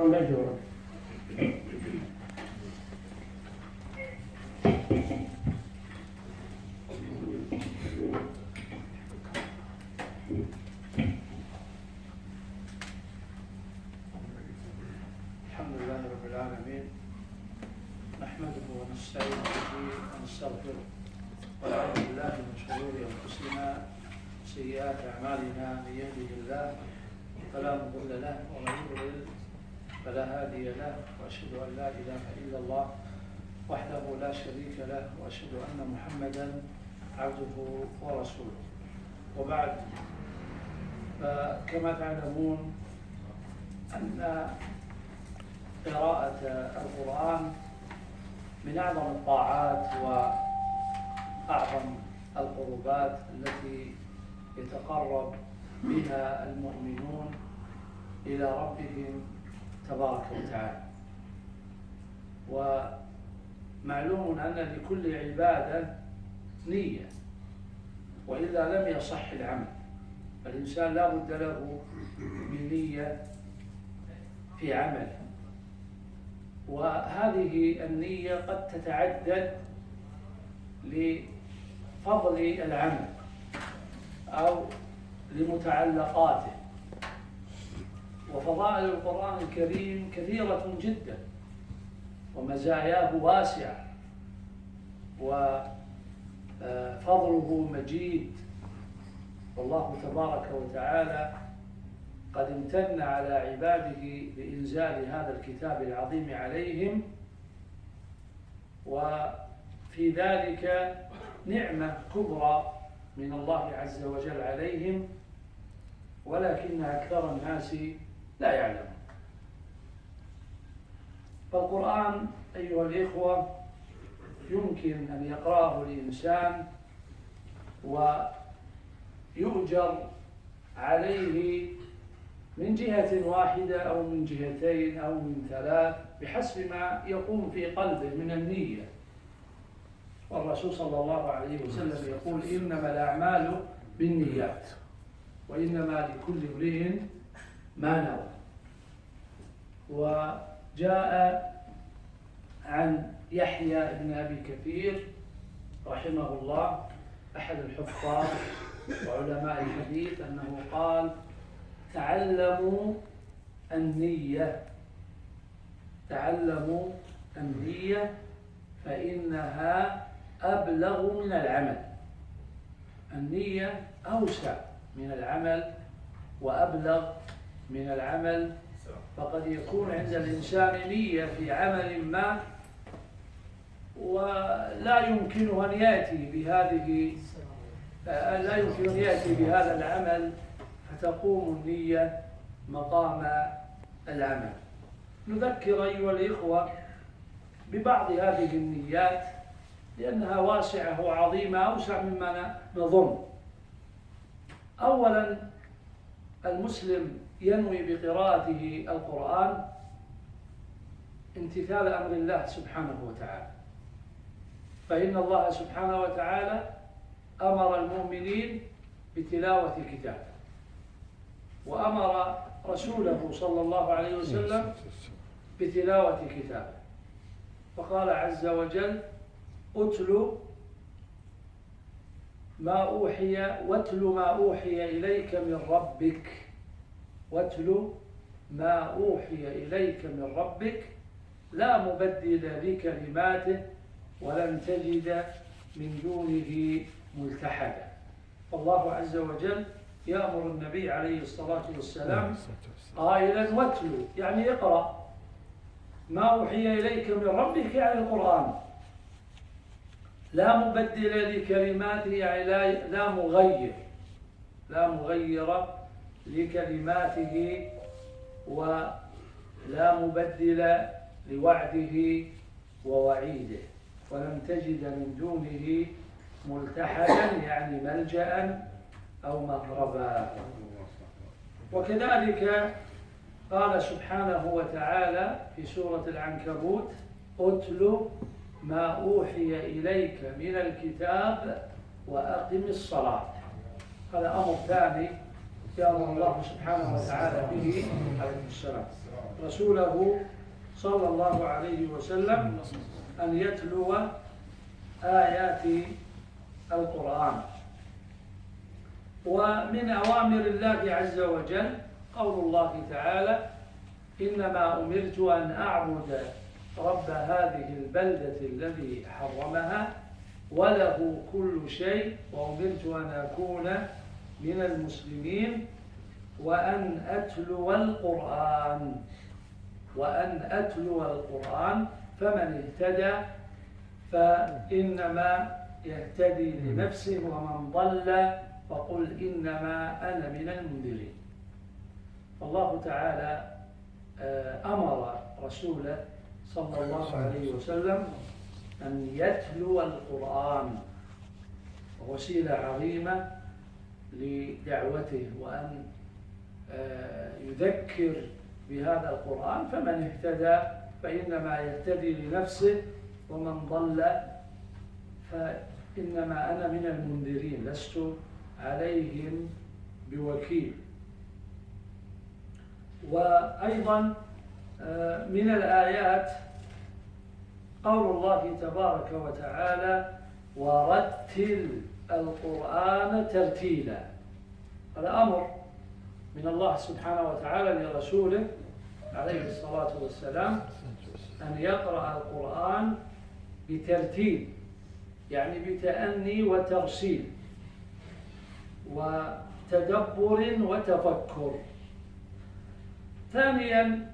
مجهورة. الحمد لله رب العالمين، نحمده ونستعين به ونستغفره ونعوذ بالله من شرور انفسنا وسيئات اعمالنا. من يهده الله فلا مضل له ومن يضلل فلا هادي له، واشهد ان لا اله الا الله وحده لا شريك له، واشهد ان محمدا عبده ورسوله. وبعد، فكما تعلمون ان قراءة القرآن من أعظم الطاعات وأعظم القربات التي يتقرب بها المؤمنون إلى ربهم تبارك وتعالى. ومعلوم أن لكل عبادة نية، وإلا لم يصح العمل. الإنسان لا بد له من نية في عمله، وهذه النية قد تتعدد لفضل العمل أو لمتعلقاته. وفضائل القرآن الكريم كثيرة جدا ومزاياه واسعة وفضله مجيد، والله تبارك وتعالى قد امتن على عباده بإنزال هذا الكتاب العظيم عليهم، وفي ذلك نعمة كبرى من الله عز وجل عليهم، ولكن أكثر الناس لا يعلمون. فالقرآن أيها الإخوة يمكن أن يقرأه الإنسان ويؤجر عليه من جهة واحدة أو من جهتين أو من ثلاث، بحسب ما يقوم في قلبه من النية. والرسول صلى الله عليه وسلم يقول: إنما الأعمال بالنيات وإنما لكل امرئ ما نوى. وجاء عن يحيى بن أبي كثير رحمه الله أحد الحفاظ وعلماء الحديث أنه قال: تعلموا النية فإنها أبلغ من العمل. النية أوسع من العمل وأبلغ من العمل. فقد يكون عند الإنسان نية في عمل ما ولا يمكنه أن يأتي بهذا العمل، فتقوم النية مقام العمل. نذكر أيها الإخوة ببعض هذه النيات لأنها واسعة وعظيمة، أوسع مما نظن. أولا، المسلم ينوي بقراءته القرآن امتثال أمر الله سبحانه وتعالى، فإن الله سبحانه وتعالى أمر المؤمنين بتلاوة كتابه، وأمر رسوله صلى الله عليه وسلم بتلاوة كتابه، فقال عز وجل: واتل ما أوحي إليك من ربك لا مبدل لكلماته ولن تجد من دونه ملتحدا. فالله عز وجل يأمر النبي عليه الصلاة والسلام قائلا: واتلو، يعني اقرأ ما أوحي إليك من ربك، يعني القرآن. لا مبدل لكلماته، يعني لا مغير لكلماته، ولا مبدل لوعده ووعيده، ولم تجد من دونه ملتحدا، يعني ملجأ أو مهربا. وكذلك قال سبحانه وتعالى في سورة العنكبوت: اتل ما أوحي إليك من الكتاب وأقم الصلاة. هذا أمر ثاني يأمر الله سبحانه وتعالى به عليه السلام رسوله صلى الله عليه وسلم أن يتلو آيات القرآن. ومن أوامر الله عز وجل قول الله تعالى: إنما أمرت أن أعبد رب هذه البلدة الذي حرمها وله كل شيء وأمرت أن أكون من المسلمين وأن أتلو القرآن فمن اهتدى فإنما يهتدي لنفسه ومن ضل فقل إنما أنا من المنذرين. الله تعالى أمر رسوله صلى الله عليه وسلم أن يتلو القرآن، وسيلة عظيمة لدعوته، وأن يذكر بهذا القرآن فمن اهتدى فإنما يهتدي لنفسه ومن ضل فإنما أنا من المنذرين لست عليهم بوكيل. وأيضا من الآيات قول الله تبارك وتعالى: ورتل القرآن ترتيلا. هذا أمر من الله سبحانه وتعالى لرسوله عليه الصلاة والسلام أن يقرأ القرآن بترتيل، يعني بتأني وترسيل وتدبر وتفكر. ثانيا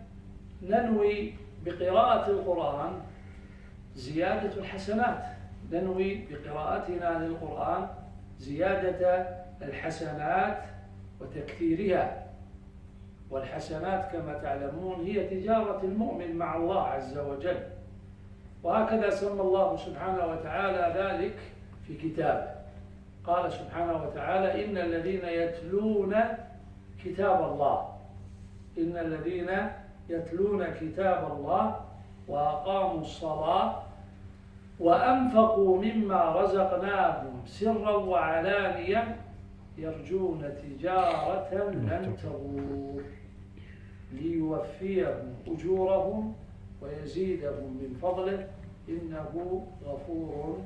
ننوي بقراءة القرآن زيادة الحسنات، ننوي بقراءتنا للقرآن زيادة الحسنات وتكثيرها. والحسنات كما تعلمون هي تجارة المؤمن مع الله عز وجل، وهكذا سمى الله سبحانه وتعالى ذلك في كتابه. قال سبحانه وتعالى: إن الذين يتلون كتاب الله، إن الذين يتلون كتاب الله وأقاموا الصلاة وأنفقوا مما رزقناهم سرا وعلانية يرجون تجارة لن تبور ليوفيهم أجورهم ويزيدهم من فضله إنه غفور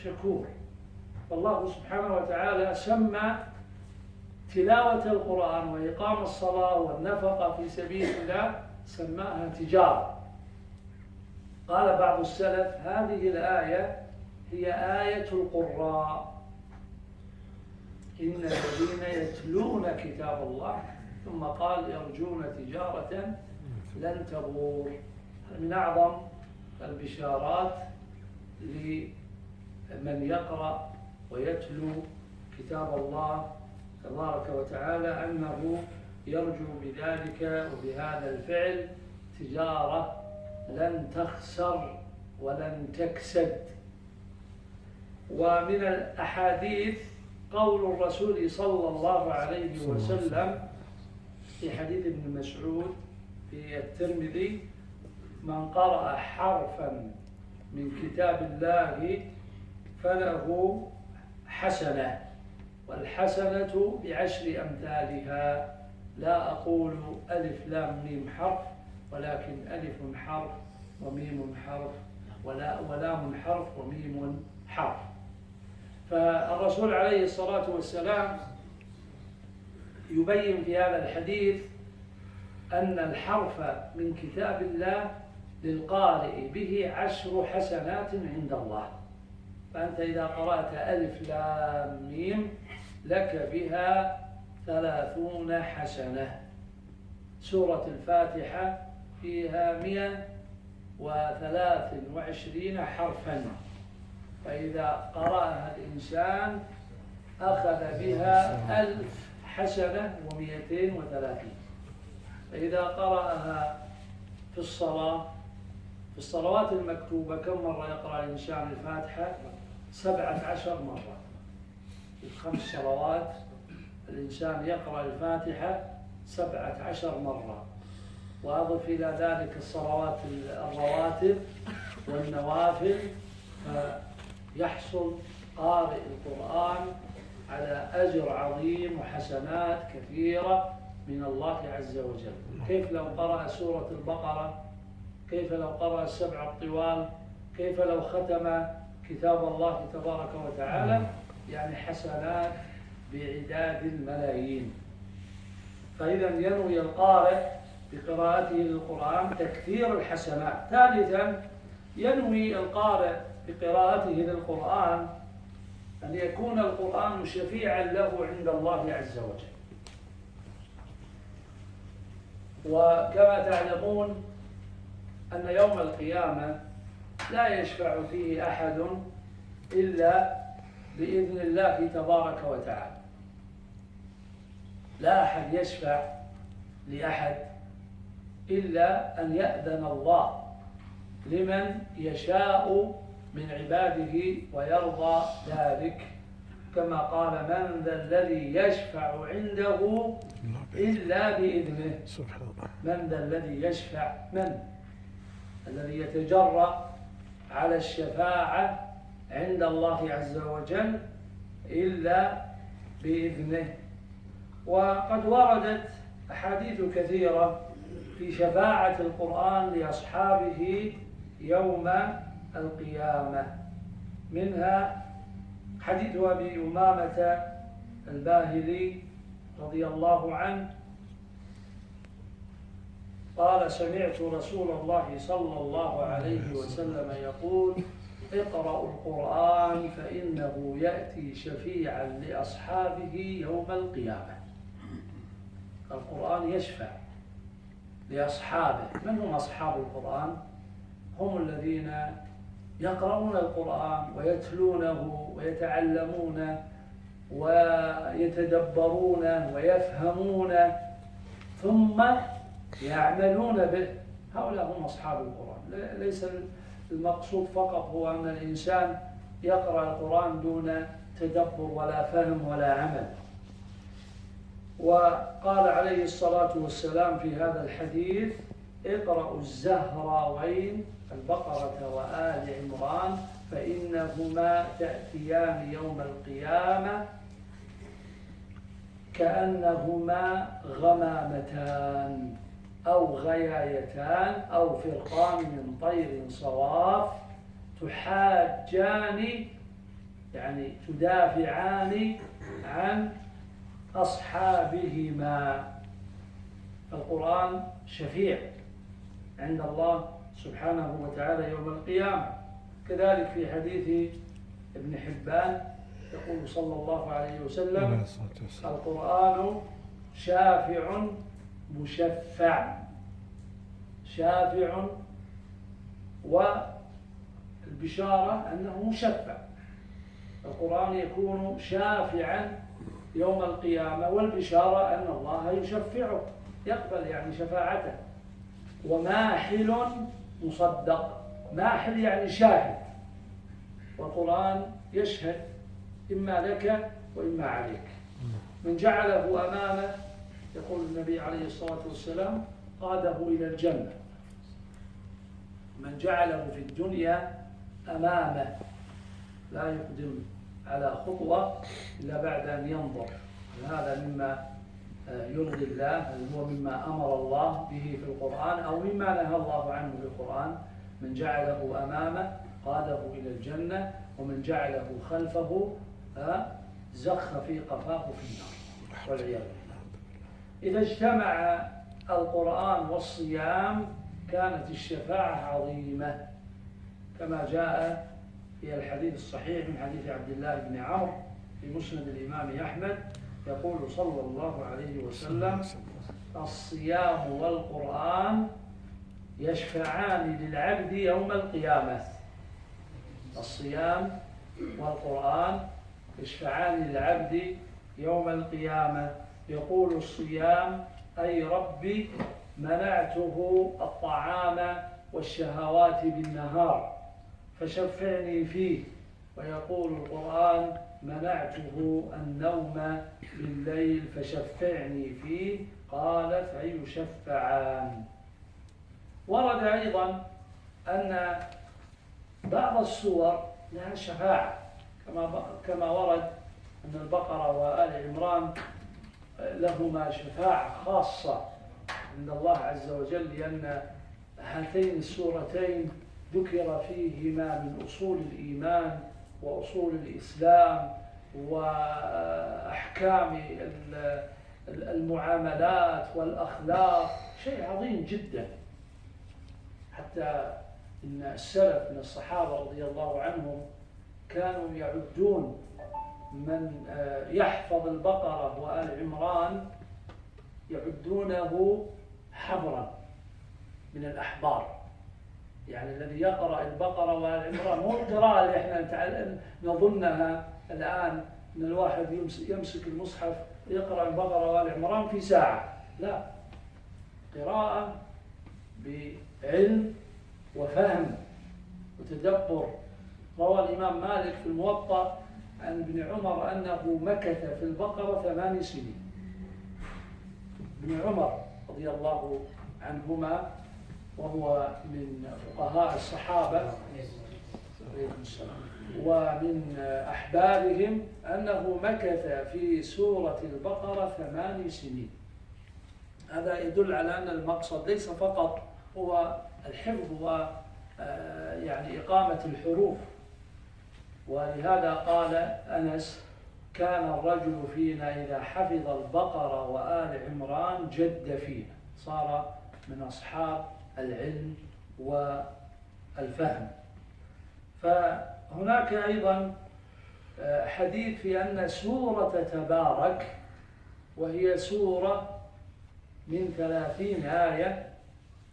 شكور. فالله سبحانه وتعالى سمى تلاوة القرآن وإقام الصلاة والنفقة في سبيل الله سماها تجارة. قال بعض السلف: هذه الآية هي آية القراء، إن الذين يتلون كتاب الله، ثم قال: يرجون تجارة لن تبور. من أعظم البشارات لمن يقرأ ويتلو كتاب الله تبارك وتعالى أنه يرجو بذلك وبهذا الفعل تجارة لن تخسر ولن تكسد. ومن الأحاديث قول الرسول صلى الله عليه وسلم في حديث ابن مسعود في الترمذي: من قرأ حرفا من كتاب الله فله حسنة، والحسنة بعشر أمثالها. لا أقول ألف لام ميم حرف، ولكن ألف حرف وميم حرف ولام حرف وميم حرف. فالرسول عليه الصلاة والسلام يبين في هذا الحديث أن الحرف من كتاب الله للقارئ به 10 حسنات عند الله. فأنت إذا قرأت ألف لام ميم لك بها 30 حسنة. سورة الفاتحة فيها 123 حرفا، فإذا قرأها الإنسان أخذ بها 1000 حسنة و230. فإذا قرأها في الصلاة، في الصلوات المكتوبة كم مرة يقرأ الإنسان الفاتحة؟ 17 مرة. في 5 صلوات الإنسان يقرأ الفاتحة 17 مرة. وأضف إلى ذلك الصلوات الرواتب والنوافل، فيحصل قارئ القرآن على أجر عظيم وحسنات كثيرة من الله عز وجل. كيف لو قرأ سورة البقرة، كيف لو قرأ السبع الطوال، كيف لو ختم كتاب الله تبارك وتعالى، يعني حسنات بعداد الملايين. فإذا ينوي القارئ بقراءته للقرآن تكثير الحسنات. ثالثا ينوي القارئ بقراءته للقرآن أن يكون القرآن شفيعا له عند الله عز وجل. وكما تعلمون أن يوم القيامة لا يشفع فيه أحد إلا بإذن الله تبارك وتعالى. لا أحد يشفع لأحد إلا أن يأذن الله لمن يشاء من عباده ويرضى ذلك، كما قال: من ذا الذي يشفع عنده إلا بإذنه. من ذا الذي يشفع، من الذي يتجرأ على الشفاعة عند الله عز وجل إلا بإذنه. وقد وردت أحاديث كثيرة في شفاعة القرآن لأصحابه يوم القيامة، منها حديث أبي أمامة الباهلي رضي الله عنه قال: سمعت رسول الله صلى الله عليه وسلم يقول: اقرأوا القرآن فإنه يأتي شفيعا لأصحابه يوم القيامة. القرآن يشفع لأصحابه. من هم أصحاب القرآن؟ هم الذين يقرؤون القرآن ويتلونه ويتعلمونه ويتدبرونه ويفهمونه ثم يعملون به. هؤلاء هم أصحاب القرآن. ليس المقصود فقط هو أن الإنسان يقرأ القرآن دون تدبر ولا فهم ولا عمل. وقال عليه الصلاة والسلام في هذا الحديث: اقرأوا الزهراوين البقرة وآل عمران فإنهما تأتيان يوم القيامة كأنهما غمامتان أو غيايتان أو فرقان من طير صواف تحاجان، يعني تدافعان عن أصحابهما. القرآن شفيع عند الله سبحانه وتعالى يوم القيامة. كذلك في حديث ابن حبان يقول صلى الله عليه وسلم: القرآن شافع مشفع. شافع، والبشارة أنه مشفع. القرآن يكون شافعا يوم القيامة، والبشارة أن الله يشفعه، يقبل يعني شفاعته. وماحل مصدق. ماحل يعني شاهد، والقرآن يشهد إما لك وإما عليك. من جعله أمامه، يقول النبي عليه الصلاة والسلام: قاده إلى الجنة. من جعله في الدنيا أمامه لا يقدم على خطوة إلا بعد أن ينظر. هذا مما يرضي الله، هو مما أمر الله به في القرآن أو مما نهى الله عنه في القرآن. من جعله أمامه قاده إلى الجنة، ومن جعله خلفه زخ في قفاه في النار والعياذ بالله. إذا اجتمع القرآن والصيام كانت الشفاعة عظيمة، كما جاء في الحديث الصحيح من حديث عبد الله بن عمرو في مسند الإمام أحمد، يقول صلى الله عليه وسلم: الصيام والقرآن يشفعان للعبد يوم القيامة. الصيام والقرآن يشفعان للعبد يوم القيامة. يقول الصيام: أي ربي منعته الطعام والشهوات بالنهار فشفعني فيه. ويقول القرآن: منعته النوم بالليل فشفعني فيه. قال: فيشفعان. ورد أيضا أن بعض السور لها شفاعة، كما ورد أن البقرة وآل عمران لهما شفاعة خاصة عند الله عز وجل، لأن هاتين السورتين ذكر فيهما من أصول الإيمان وأصول الإسلام وأحكام المعاملات والأخلاق، شيء عظيم جدا. حتى إن السلف من الصحابة رضي الله عنهم كانوا يعدون من يحفظ البقرة وآل عمران يعدونه حبرا من الأحبار، يعني الذي يقرأ البقرة وآل عمران مو القراءة اللي احنا نظنها الآن أن الواحد يمسك المصحف يقرأ البقرة وآل عمران في ساعة، لا، قراءة بعلم وفهم وتدبر. روى الإمام مالك في الموطأ عن ابن عمر أنه مكث في البقرة 8 سنين. ابن عمر رضي الله عنهما وهو من فقهاء الصحابة ومن أحبارهم أنه مكث في سورة البقرة 8 سنين. هذا يدل على أن المقصد ليس فقط هو الحفظ يعني إقامة الحروف. ولهذا قال أنس: كان الرجل فينا إذا حفظ البقرة وآل عمران جد فينا، صار من أصحاب العلم والفهم. فهناك أيضا حديث في أن سورة تبارك، وهي سورة من 30 آية،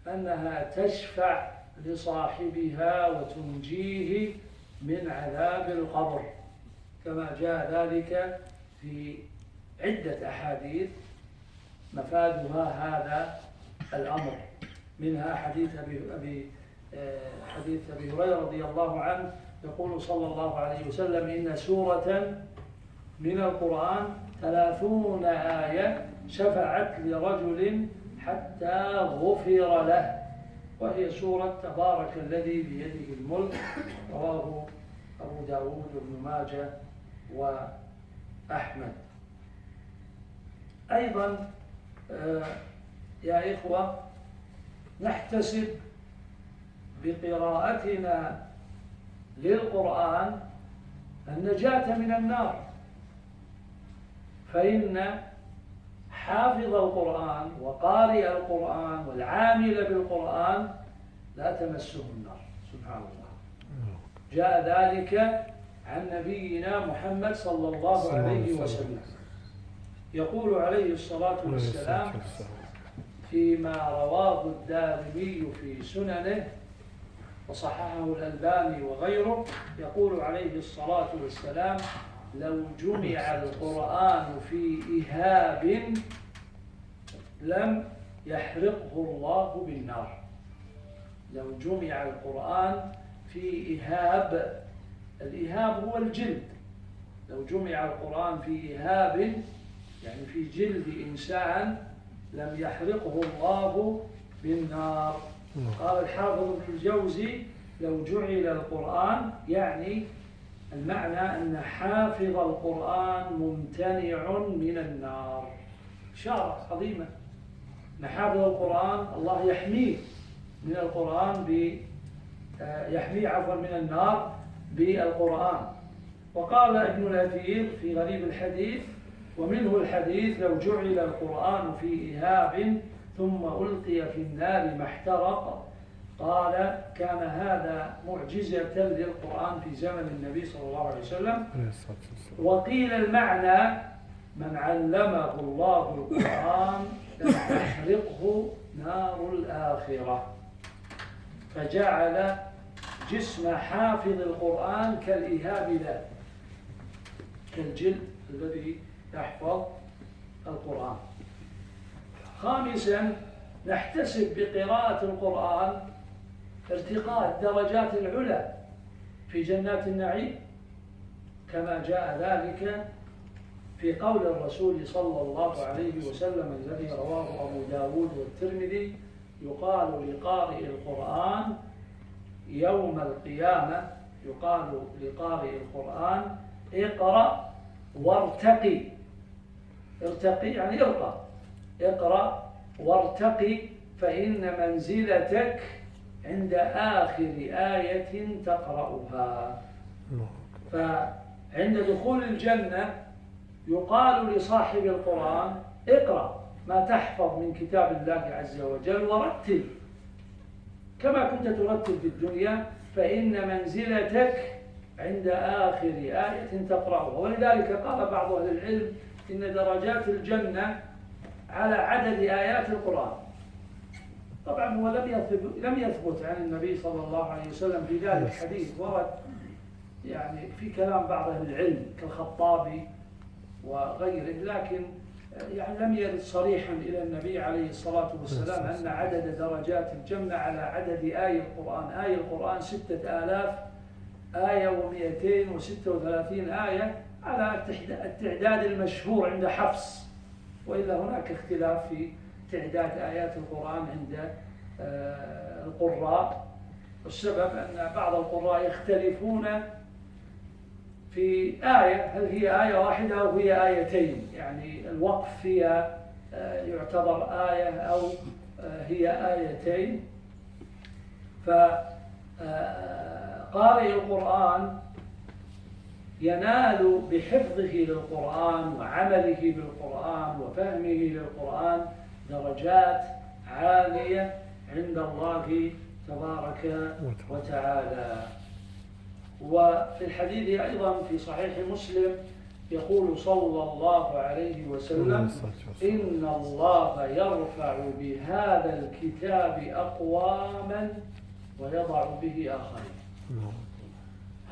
أنها تشفع لصاحبها وتنجيه من عذاب القبر، كما جاء ذلك في عدة أحاديث مفادها هذا الأمر. منها حديث أبي هريرة رضي الله عنه يقول صلى الله عليه وسلم: إن سورة من القرآن 30 آية شفعت لرجل حتى غفر له، وهي سورة تبارك الذي بيده الملك، رواه أبو داود وابن ماجه وأحمد. أيضا يا إخوة، نحتسب بقراءتنا للقرآن النجاة من النار، فإن حافظ القرآن وقارئ القرآن والعامل بالقرآن لا تمسه النار، سبحان الله. جاء ذلك عن نبينا محمد صلى الله عليه وسلم، يقول عليه الصلاة والسلام فيما رواه الدارمي في سننه وصححه الألباني وغيره، يقول عليه الصلاة والسلام: لو جمع القرآن في إهاب لم يحرقه الله بالنار. لو جمع القرآن في إهاب، الإهاب هو الجلد، لو جمع القرآن في إهاب يعني في جلد إنسان لم يحرقه الله بالنار. قال الحافظ ابن الجوزي: لو جعل القرآن، يعني المعنى أن حافظ القرآن ممتنع من النار. إشارة عظيمة أن حافظ القرآن الله يحميه من القرآن يحميه من النار بالقرآن. وقال ابن الأثير في غريب الحديث: ومنه الحديث: لو جعل القرآن في إهاب ثم ألقي في النار ما احترق. قال: كان هذا معجزة للقرآن في زمن النبي صلى الله عليه وسلم. وقيل المعنى: من علمه الله القرآن لم تحرقه نار الآخرة. فجعل جسم حافظ القرآن كالإهاب له، كالجلد الذي يحفظ القرآن. خامسا، نحتسب بقراءة القرآن ارتقاء الدرجات العلى في جنات النعيم، كما جاء ذلك في قول الرسول صلى الله عليه وسلم الذي رواه أبو داود والترمذي: يقال لقارئ القرآن يوم القيامة، يقال لقارئ القرآن: اقرأ وارتقي. ارتقي يعني ارقى، اقرأ وارتقي فإن منزلتك عند آخر آية تقرأها. فعند دخول الجنة يقال لصاحب القرآن اقرأ ما تحفظ من كتاب الله عز وجل ورتل كما كنت ترتل في الدنيا، فإن منزلتك عند آخر آية تقرأها. ولذلك قال بعض أهل العلم إن درجات الجنة على عدد آيات القرآن. طبعا هو لم يثبت عن النبي صلى الله عليه وسلم في ذلك الحديث، ورد يعني في كلام بعض أهل العلم كالخطابي وغيره، لكن يعني لم يرد صريحا إلى النبي عليه الصلاة والسلام أن عدد درجات الجنة على عدد آية القرآن. آية القرآن 6000 آية و236 آية على التعداد المشهور عند حفص، وإلا هناك اختلاف في تعداد آيات القرآن عند القراء. والسبب أن بعض القراء يختلفون في آية، هل هي آية واحدة أو هي آيتين، يعني الوقف فيها يعتبر آية أو هي آيتين. فقارئ القرآن ينال بحفظه للقرآن وعمله بالقرآن وفهمه للقرآن درجات عالية عند الله تبارك وتعالى. وفي الحديث أيضا في صحيح مسلم يقول صلى الله عليه وسلم إن الله يرفع بهذا الكتاب أقواما ويضع به آخرين.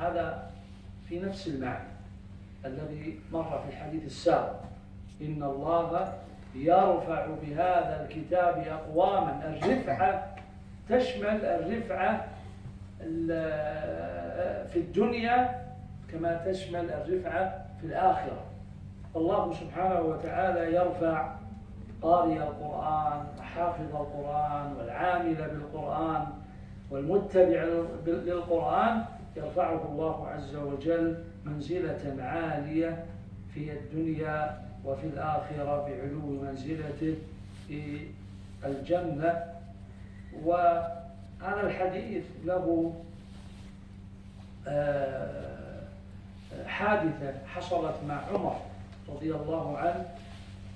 هذا في نفس المعنى الذي مر في الحديث السابق، إن الله يرفع بهذا الكتاب أقواما. الرفعة تشمل الرفعة في الدنيا كما تشمل الرفعة في الآخرة. الله سبحانه وتعالى يرفع قارئ القرآن وحافظ القرآن والعامل بالقرآن والمتبع للقرآن، يرفعه الله عز وجل منزلة عالية في الدنيا وفي الآخرة بعلو منزلته في الجنة. وهذا الحديث له حادثة حصلت مع عمر رضي الله عنه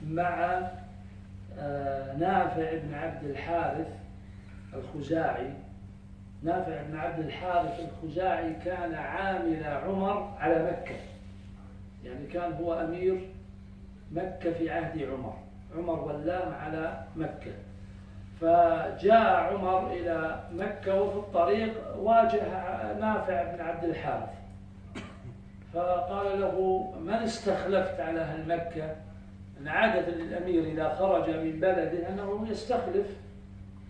مع نافع بن عبد الحارث الخزاعي. نافع بن عبد الحارث الخزاعي كان عامل عمر على مكة، يعني كان هو أمير مكة في عهد عمر. عمر ولاه على مكة، فجاء عمر إلى مكة وفي الطريق واجه نافع بن عبد الحارث، فقال له من استخلفت على أهل مكة؟ أن عادة للأمير إذا خرج من بلده أنه يستخلف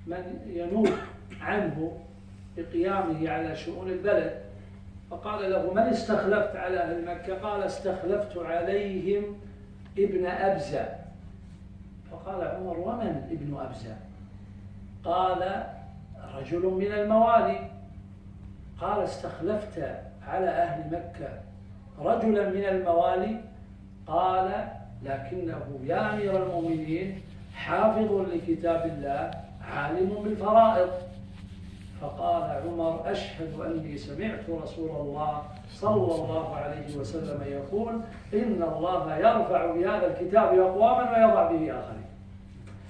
من ينوب عنه بقيامه على شؤون البلد. فقال له من استخلفت على أهل مكة؟ قال استخلفت عليهم ابن أبزة. فقال عمر ومن ابن أبزة؟ قال رجل من الموالي. قال استخلفت على أهل مكة رجلا من الموالي؟ قال لكنه يا أمير المؤمنين حافظ لكتاب الله عالم بالفرائض. فقال عمر أشهد أني سمعت رسول الله صلى الله عليه وسلم يقول إن الله يرفع بهذا الكتاب أقواما ويضع به آخرين.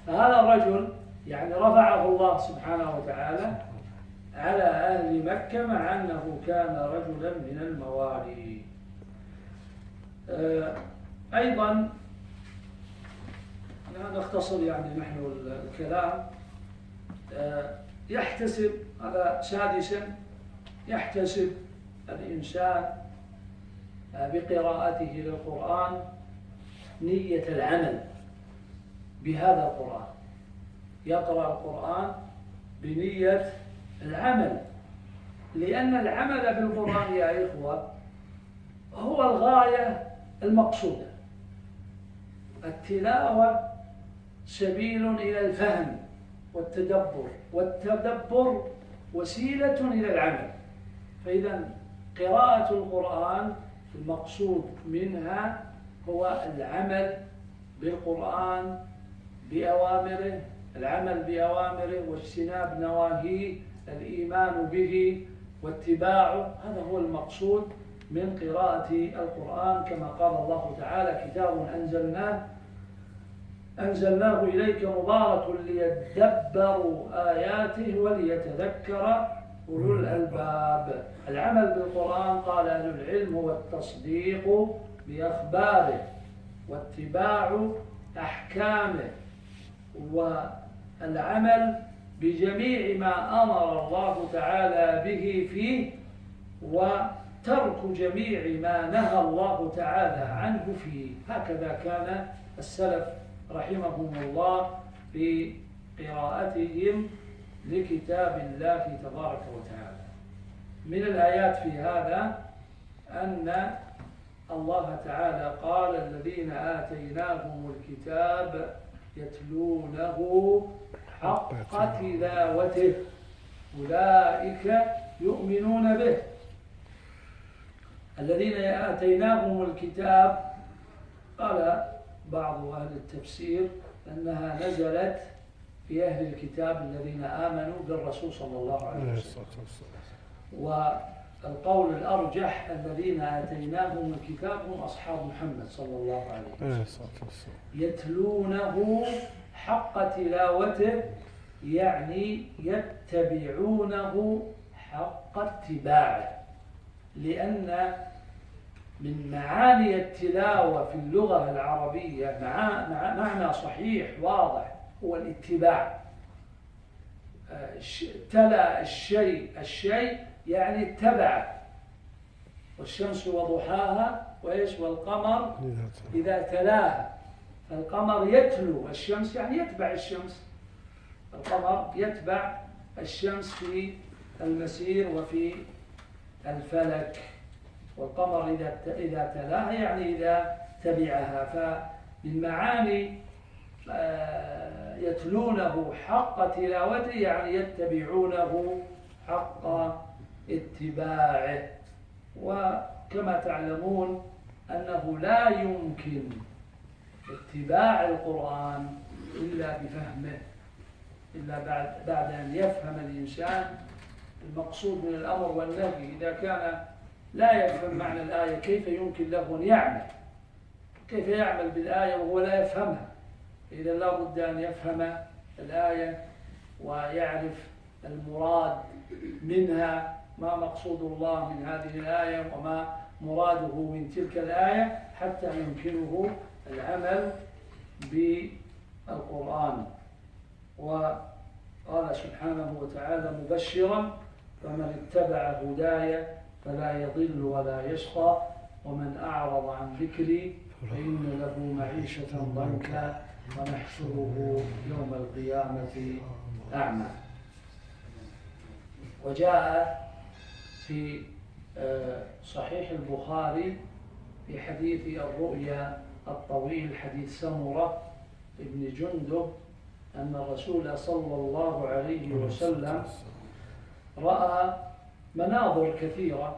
فهذا الرجل يعني رفعه الله سبحانه وتعالى على أهل مكة مع أنه كان رجلا من الموالي. أيضا نختصر يعني نحن الكلام. يحتسب هذا سادسا، يحتسب الإنسان بقراءته للقرآن نية العمل بهذا القرآن. يقرأ القرآن بنية العمل، لأن العمل بالقرآن يا إخوة هو الغاية المقصودة. التلاوة سبيل إلى الفهم والتدبر، والتدبر وسيلة إلى العمل. فإذا قراءة القرآن المقصود منها هو العمل بالقرآن بأوامره، العمل بأوامره واجتناب نواهيه، الإيمان به واتباعه. هذا هو المقصود من قراءة القرآن، كما قال الله تعالى: كتاب أنزلناه إليك مبارك ليدبروا آياته وليتذكر أولو الألباب. العمل بالقرآن قال أهل العلم هو التصديق بأخباره واتباع أحكامه والعمل بجميع ما أمر الله تعالى به فيه، وترك جميع ما نهى الله تعالى عنه فيه. هكذا كان السلف رحمهم الله في قراءتهم لكتاب الله تبارك وتعالى. من الآيات في هذا أن الله تعالى قال: الذين آتيناهم الكتاب يتلونه حق تلاوته أولئك يؤمنون به. الذين آتيناهم الكتاب، قال بعض أهل التفسير أنها نزلت في أهل الكتاب الذين آمنوا بالرسول صلى الله عليه وسلم. والقول الأرجح الذين آتيناهم الكتاب هم أصحاب محمد صلى الله عليه وسلم. يتلونه حق تلاوته يعني يتبعونه حق اتباعه، لأن من معاني التلاوة في اللغة العربية معنى صحيح واضح هو الاتباع. تلا الشيء يعني اتبع. والشمس وضحاها والقمر إذا تلاها، فالقمر يتلو الشمس يعني يتبع الشمس. القمر يتبع الشمس في المسير وفي الفلك، والقمر إذا تلاها يعني إذا تبعها. فمن معاني يتلونه حق تلاوته يعني يتبعونه حق اتباعه. وكما تعلمون أنه لا يمكن اتباع القرآن إلا بفهمه، إلا بعد أن يفهم الإنسان المقصود من الأمر والنهي. إذا كان لا يفهم معنى الآية كيف يمكن له أن يعمل؟ كيف يعمل بالآية وهو لا يفهمها؟ إذا لا بد أن يفهم الآية ويعرف المراد منها، ما مقصود الله من هذه الآية وما مراده من تلك الآية، حتى يمكنه العمل بالقرآن. وقال سبحانه وتعالى مبشرا: فمن اتبع هداي فلا يضل ولا يشقى ومن أعرض عن ذكري فإن له معيشة ضنكا ونحشره يوم القيامة أعمى. وجاء في صحيح البخاري في حديث الرؤيا الطويل، حديث سمرة ابن جندب، أن الرسول صلى الله عليه وسلم رأى مناظر كثيرة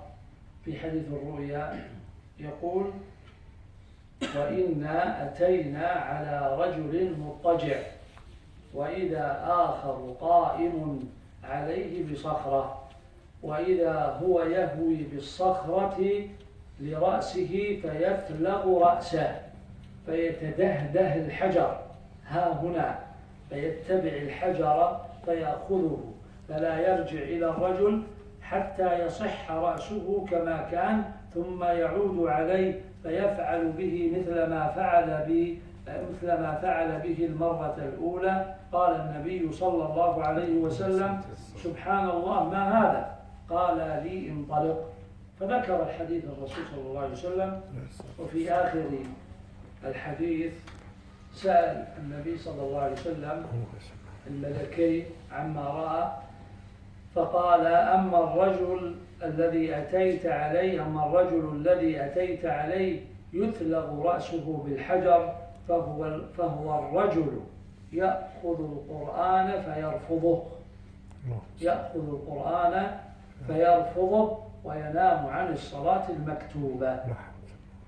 في حديث الرؤيا. يقول: وإنا أتينا على رجل مضطجع وإذا آخر قائم عليه بصخرة، وإذا هو يهوي بالصخرة لرأسه فيفلغ رأسه فيتدهده الحجر ها هنا، فيتبع الحجر فيأخذه فلا يرجع إلى الرجل حتى يصح رأسه كما كان، ثم يعود عليه فيفعل به مثل ما فعل به المرة الأولى. قال النبي صلى الله عليه وسلم: سبحان الله، ما هذا؟ قال لي: انطلق. فذكر الحديث الرسول صلى الله عليه وسلم. وفي آخر الحديث سأل النبي صلى الله عليه وسلم الملكين عما رأى، فقال: أما الرجل الذي أتيت عليه يثلغ رأسه بالحجر فهو الرجل يأخذ القرآن فيرفضه وينام عن الصلاة المكتوبة.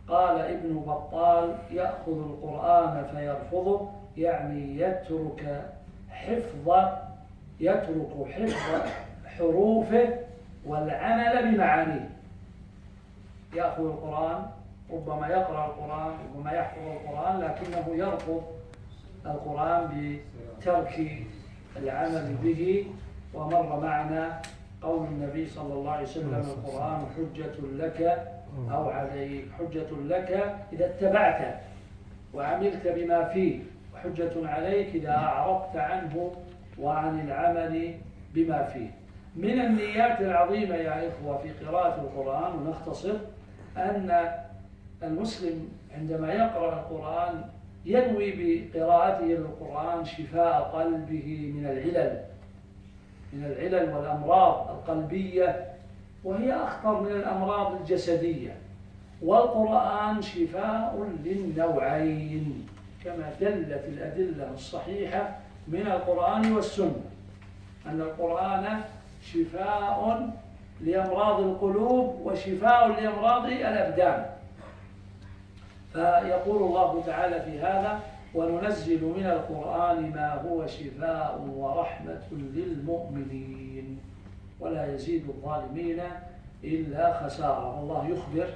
قال ابن بطال: يأخذ القرآن فيرفضه، يعني يترك حفظ حروفه والعمل بمعانيه. يأخذ القرآن، ربما يقرأ القرآن، ربما يحفظ القرآن، لكنه يرفض القرآن بترك العمل به. ومر معنا قول النبي صلى الله عليه وسلم: القرآن حجة لك أو عليك، حجة لك إذا اتبعته وعملت بما فيه، وحجة عليك إذا أعرضت عنه وعن العمل بما فيه. من النيات العظيمة يا إخوة في قراءة القرآن، ونختصر، أن المسلم عندما يقرأ القرآن ينوي بقراءته للقرآن شفاء قلبه من العلل والأمراض القلبية، وهي أخطر من الأمراض الجسدية. والقرآن شفاء للنوعين كما دلت الأدلة الصحيحة من القرآن والسنة، أن القرآن شفاء لأمراض القلوب وشفاء لأمراض الأبدان. فيقول الله تعالى في هذا: وننزل من القرآن ما هو شفاء ورحمة للمؤمنين ولا يزيد الظالمين إلا خسارة. الله يخبر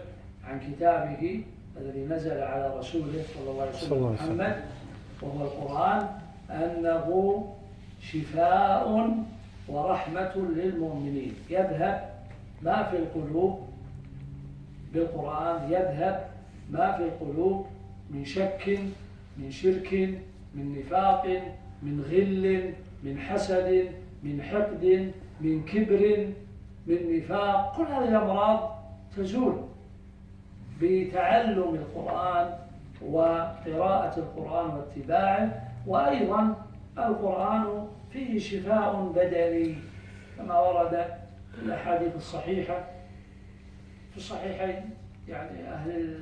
عن كتابه الذي نزل على رسوله صلى الله عليه وسلم محمد، وهو القرآن، أنه شفاء ورحمة للمؤمنين. يذهب ما في القلوب بالقرآن، يذهب ما في القلوب من شك، من شرك، من نفاق، من غل، من حسد، من حقد، من كبر، من نفاق. كل هذه الأمراض تزول بتعلم القرآن وقراءة القرآن واتباعه. وأيضا القرآن فيه شفاء بدني كما ورد في الأحاديث الصحيحة في الصحيحين. يعني أهل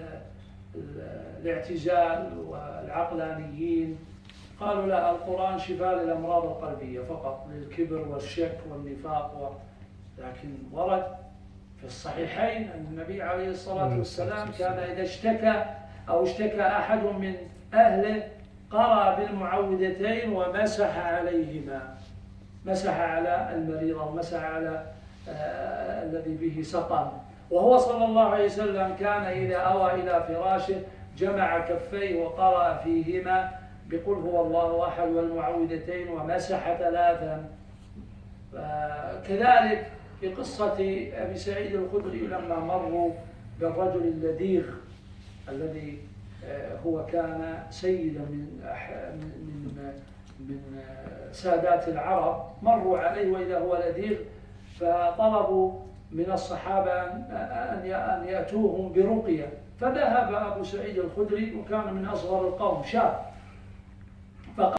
الاعتزال والعقلانيين قالوا لا، القرآن شفاء للأمراض القلبية فقط، للكبر والشك والنفاق. لكن ورد في الصحيحين أن النبي عليه الصلاة والسلام كان إذا اشتكى أحد من أهله قرأ بالمعوذتين ومسح عليهما، مسح على المريض ومسح على الذي به سقم. وهو صلى الله عليه وسلم كان إذا أوى إلى فراشه جمع كفيه وقرأ فيهما بقل هو الله أحد والمعوذتين ومسح 3. كذلك في قصة أبي سعيد الخدري لما مروا بالرجل اللذيغ الذي هو كان سيدا من سادات العرب، مروا عليه وإذا هو لذيغ، فطلبوا من الصحابة أن يأتوهم برقية. فذهب أبو سعيد الخدري وكان من أصغر القوم، شاب،